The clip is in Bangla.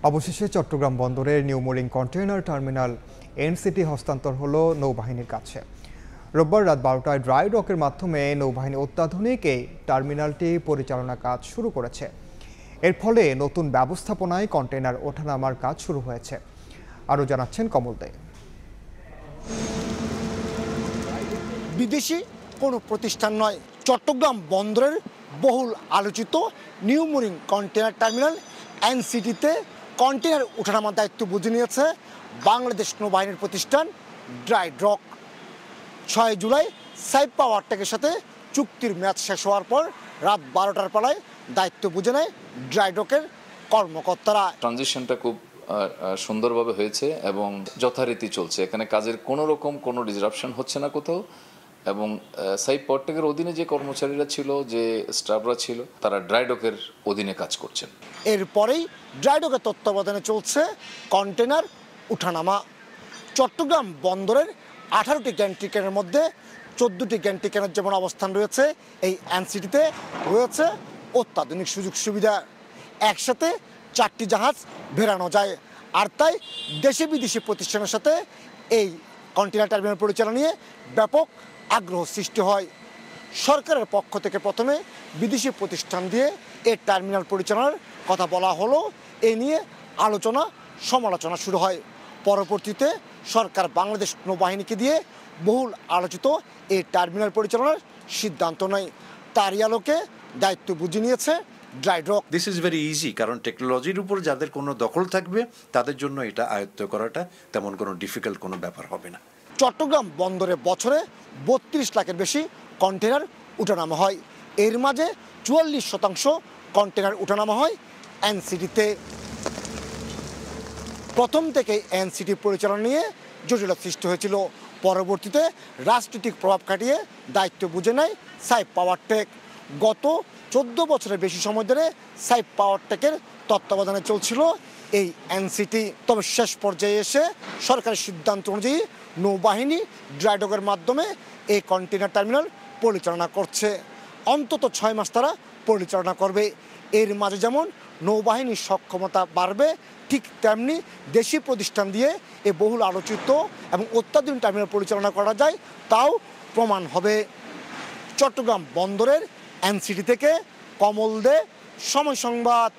অবশেষে চট্টগ্রাম বন্দরের new mooring container terminal NCT হস্তান্তর হলো নৌবাহিনীর কাছে। রোববার রাত 12টায় ড্রাই ডকের মাধ্যমে নৌবাহিনী অত্যাধুনিক এই টার্মিনালটি পরিচালনা কাজ শুরু করেছে। এর ফলে নতুন ব্যবস্থাপনায় কন্টেইনার ওঠানামার কাজ শুরু হয়েছে। আরও জানাচ্ছেন কমল দে। বিদেশি কোনো প্রতিষ্ঠান নয়, চট্টগ্রাম বন্দরের বহুল আলোচিত নিউ মোরিং কন্টেইনার টার্মিনাল এনসিটিতে কন্টেইনার ওঠানামার দায়িত্ব বুঝে নিয়েছে বাংলাদেশ নৌবাহিনীর প্রতিষ্ঠান ড্রাই ডক। 6 জুলাই সাইপ পাওয়ার টেকের সাথে চুক্তির মেয়াদ শেষ হওয়ার পর রাত 12টার পালায় দায়িত্ব বুঝে নেয় ড্রাই ডকের কর্মকর্তারা। ট্রানজিশনটা খুব সুন্দরভাবে হয়েছে এবং যথারীতি চলছে। এখানে কাজের কোনো ডিসরাপশন হচ্ছে না কোথাও, এবং সাইপ পটটেকের অধীনে যে কর্মচারীরা ছিল, যে স্টাফরা ছিল, তারা ড্রাই ডকের অধীনে কাজ করছেন। এরপরেই ড্রাই ডকের তত্ত্বাবধানে চলছে কন্টেইনার উঠানামা। চট্টগ্রাম বন্দরের 18টি গ্যান্ট্রি ক্যানের মধ্যে 14টি গ্যান্ট্রি ক্যানের যেমন অবস্থান রয়েছে, এই এনসিটিতে রয়েছে অত্যাধুনিক সুযোগ সুবিধা। একসাথে 4টি জাহাজ ভেড়ানো যায়, আর তাই দেশি বিদেশি প্রতিষ্ঠানের সাথে এই কন্টেইনার টার্মিনাল পরিচালনা নিয়ে ব্যাপক আগ্রহ সৃষ্টি হয়। সরকারের পক্ষ থেকে প্রথমে বিদেশি প্রতিষ্ঠান দিয়ে এই টার্মিনাল পরিচালনার কথা বলা হলো, এ নিয়ে আলোচনা সমালোচনা শুরু হয়। পরবর্তীতে সরকার বাংলাদেশ নৌবাহিনীকে দিয়ে বহুল আলোচিত এই টার্মিনাল পরিচালনার সিদ্ধান্ত নেয়। তারই আলোকে দায়িত্ব বুঝে নিয়েছে dry doc. This is very easy, কারণ টেকনোলজির উপর যাদের কোনো দখল থাকবে তাদের জন্য এটা আয়ত্ত করাটা তেমন কোনো ডিফিকাল্ট কোনো ব্যাপার হবে না। চট্টগ্রাম বন্দরে বছরে 32 লাখের বেশি কন্টেইনার উঠানামা হয়। এর মাঝে 44% কন্টেইনার উঠানামা হয় এনসিটিতে। প্রথম থেকে এনসিটি পরিচালনা নিয়ে জটিলতা সৃষ্টি হয়েছিল। পরবর্তীতে রাজনৈতিক প্রভাব খাটিয়ে দায়িত্ব বুঝে নেয় সাইপ পাওয়ার টেক। গত 14 বছরের বেশি সময় ধরে সাইপ পাওয়ার টেকের তত্ত্বাবধানে চলছিল এই এনসিটি। তবে শেষ পর্যায়ে এসে সরকারের সিদ্ধান্ত অনুযায়ী নৌবাহিনী ড্রাই ডকের মাধ্যমে এই কন্টেইনার টার্মিনাল পরিচালনা করছে। অন্তত 6 মাস তারা পরিচালনা করবে। এর মাঝে যেমন নৌবাহিনীর সক্ষমতা বাড়বে, ঠিক তেমনি দেশি প্রতিষ্ঠান দিয়ে এই বহুল আলোচিত এবং অত্যাধুনিক টার্মিনাল পরিচালনা করা যায় তাও প্রমাণ হবে। চট্টগ্রাম বন্দরের এনসিটি থেকে কমল দে, সময় সংবাদ।